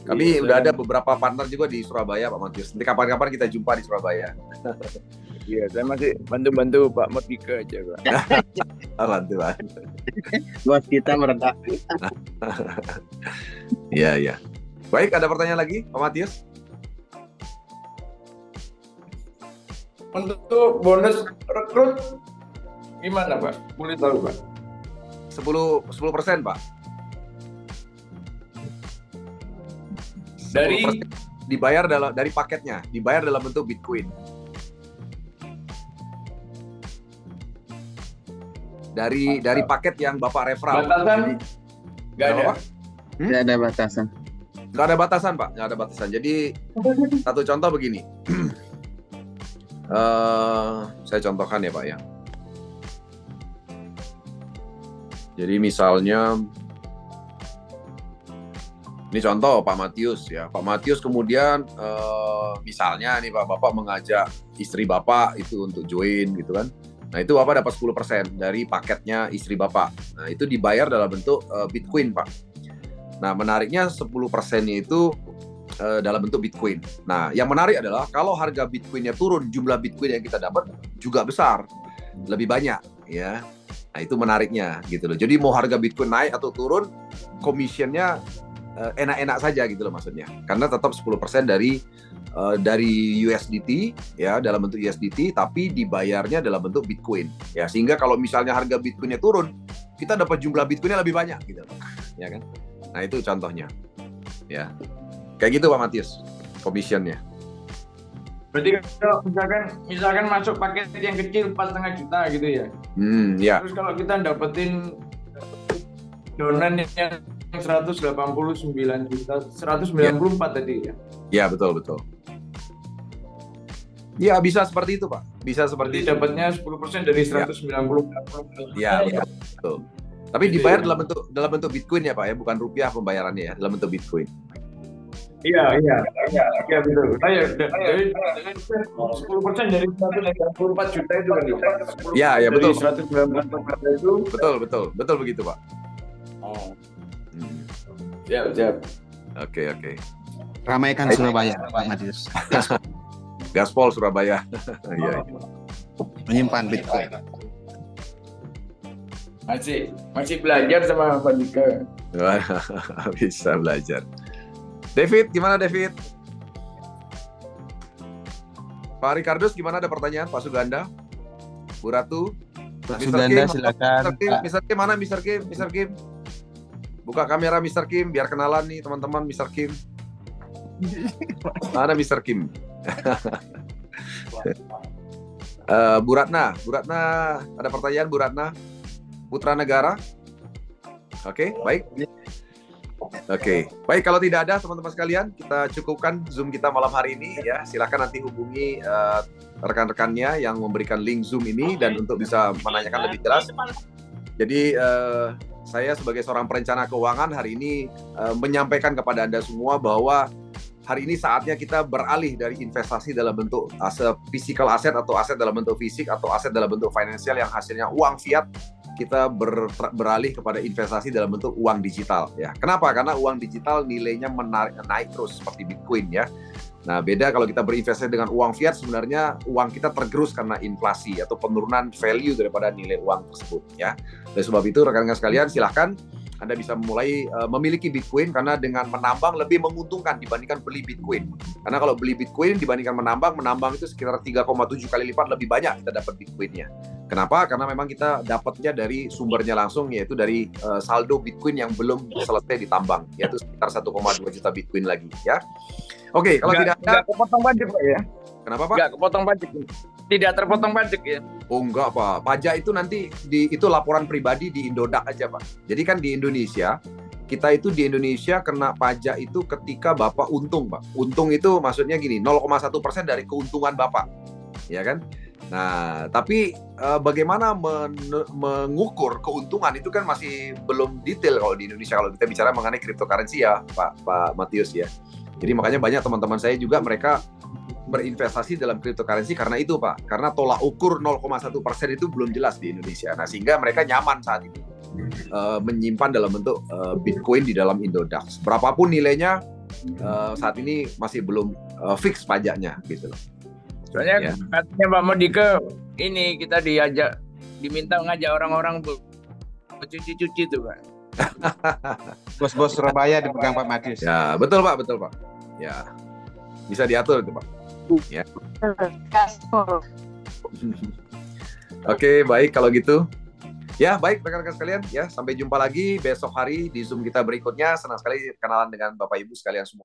Speaker 1: Kami udah ada beberapa partner juga di Surabaya, Pak Matius. Nanti kapan-kapan kita jumpa di Surabaya.
Speaker 2: Iya, saya masih bantu-bantu Pak Motika aja, Pak.
Speaker 1: Bantu.
Speaker 3: Buat kita meredak.
Speaker 1: Iya. Baik, ada pertanyaan lagi, Pak Matius?
Speaker 2: Untuk bonus rekrut gimana, Pak? Boleh tahu, Pak?
Speaker 1: 10%, Pak.
Speaker 2: Dari
Speaker 1: dibayar dari paketnya, dibayar dalam bentuk Bitcoin. Dari paket yang Bapak referral.
Speaker 2: Batasan? Nggak ada.
Speaker 3: Nggak ada batasan.
Speaker 1: Nggak ada batasan, Pak. Nggak ada batasan. Jadi satu contoh begini. Saya contohkan ya, Pak ya. Jadi misalnya ini contoh Pak Matius ya. Pak Matius kemudian misalnya nih Pak, Bapak mengajak istri Bapak itu untuk join gitu kan. Nah itu Bapak dapat 10% dari paketnya istri Bapak. Nah itu dibayar dalam bentuk Bitcoin, Pak. Nah menariknya 10%-nya itu dalam bentuk Bitcoin. Nah yang menarik adalah kalau harga Bitcoin-nya turun, jumlah Bitcoin yang kita dapat juga besar, lebih banyak ya. Nah itu menariknya gitu loh. Jadi mau harga Bitcoin naik atau turun, commission-nya enak-enak saja gitu loh maksudnya. Karena tetap 10% dari USDT ya, dalam bentuk USDT, tapi dibayarnya dalam bentuk Bitcoin ya, sehingga kalau misalnya harga Bitcoinnya turun kita dapat jumlah Bitcoinnya lebih banyak gitu, ya kan? Nah itu contohnya, ya. Kayak gitu Pak Matius, commissionnya.
Speaker 2: Berarti kalau misalkan masuk paket yang kecil 4,5 juta gitu ya.
Speaker 1: Ya.
Speaker 2: Terus kalau kita dapetin donan yang 189 juta, 194 tadi ya.
Speaker 1: Ya, betul. Ya, bisa seperti itu, Pak. Bisa seperti
Speaker 2: Jadi dapatnya 10% dari 190.
Speaker 1: Ya, betul. Tapi dibayar dalam bentuk Bitcoin ya, Pak ya, bukan rupiah pembayarannya ya, dalam bentuk Bitcoin.
Speaker 2: Iya betul. Dari 10% dari 194 juta itu kan.
Speaker 1: Ya, betul.
Speaker 2: 194 juta itu.
Speaker 1: Betul begitu, Pak.
Speaker 2: Oh. Siap.
Speaker 1: Oke.
Speaker 3: Ramaikan Surabaya, Pak Matius.
Speaker 1: Gaspol Surabaya. Iya.
Speaker 3: Menyimpan Bitcoin.
Speaker 2: Masih belajar sama Pak Dika.
Speaker 1: Bisa belajar. David, gimana David? Pak Ricardus, gimana, ada pertanyaan? Pak Suganda? Bu Ratu?
Speaker 3: Pak Suganda, silakan.
Speaker 1: Mr. Kim, mana Mr. Kim? Buka kamera Mr. Kim, biar kenalan nih teman-teman Mr. Kim. Mana Mr. Kim? Bu Ratna, ada pertanyaan Bu Ratna? Putra Negara? Oke, baik. Oke, baik, kalau tidak ada teman-teman sekalian, kita cukupkan Zoom kita malam hari ini ya. Silakan nanti hubungi rekan-rekannya yang memberikan link Zoom ini dan untuk bisa menanyakan lebih jelas. Jadi saya sebagai seorang perencana keuangan hari ini menyampaikan kepada Anda semua bahwa hari ini saatnya kita beralih dari investasi dalam bentuk physical asset atau aset dalam bentuk fisik atau aset dalam bentuk finansial yang hasilnya uang fiat. Kita beralih kepada investasi dalam bentuk uang digital ya. Kenapa? Karena uang digital nilainya naik terus seperti Bitcoin ya. Nah, beda kalau kita berinvestasi dengan uang fiat, sebenarnya uang kita tergerus karena inflasi atau penurunan value daripada nilai uang tersebut ya. Oleh sebab itu rekan-rekan sekalian, silahkan Anda bisa mulai memiliki Bitcoin karena dengan menambang lebih menguntungkan dibandingkan beli Bitcoin. Karena kalau beli Bitcoin dibandingkan menambang itu sekitar 3,7 kali lipat lebih banyak kita dapat Bitcoinnya. Kenapa? Karena memang kita dapatnya dari sumbernya langsung, yaitu dari saldo Bitcoin yang belum selesai ditambang, yaitu sekitar 1,2 juta Bitcoin lagi ya. Oke, kalau tidak ada...
Speaker 2: Nggak kepotong pajak Pak ya?
Speaker 1: Kenapa Pak?
Speaker 2: Nggak kepotong pajak. Tidak terpotong pajak ya?
Speaker 1: Oh enggak Pak, pajak itu nanti itu laporan pribadi di Indodax aja Pak. Jadi kan di Indonesia, kita itu di Indonesia kena pajak itu ketika Bapak untung Pak. Untung itu maksudnya gini, 0,1% dari keuntungan Bapak, ya kan? Nah, tapi bagaimana mengukur keuntungan itu kan masih belum detail kalau di Indonesia, kalau kita bicara mengenai cryptocurrency ya Pak Matius ya. Jadi makanya banyak teman-teman saya juga mereka berinvestasi dalam cryptocurrency karena itu Pak. Karena tolak ukur 0,1% itu belum jelas di Indonesia. Nah, sehingga mereka nyaman saat ini menyimpan dalam bentuk Bitcoin di dalam Indodax. Berapapun nilainya saat ini masih belum fix pajaknya gitu loh.
Speaker 2: Soalnya katanya Pak Modike ini kita diminta ngajak orang-orang cuci-cuci tuh Pak.
Speaker 3: Bos-bos Surabaya dipegang Pak Matius.
Speaker 1: Ya, betul Pak. Ya. Bisa diatur itu Pak. Ya. Oke, baik kalau gitu. Ya, baik rekan-rekan sekalian ya, sampai jumpa lagi besok hari di Zoom kita berikutnya. Senang sekali kenalan dengan Bapak Ibu sekalian semua.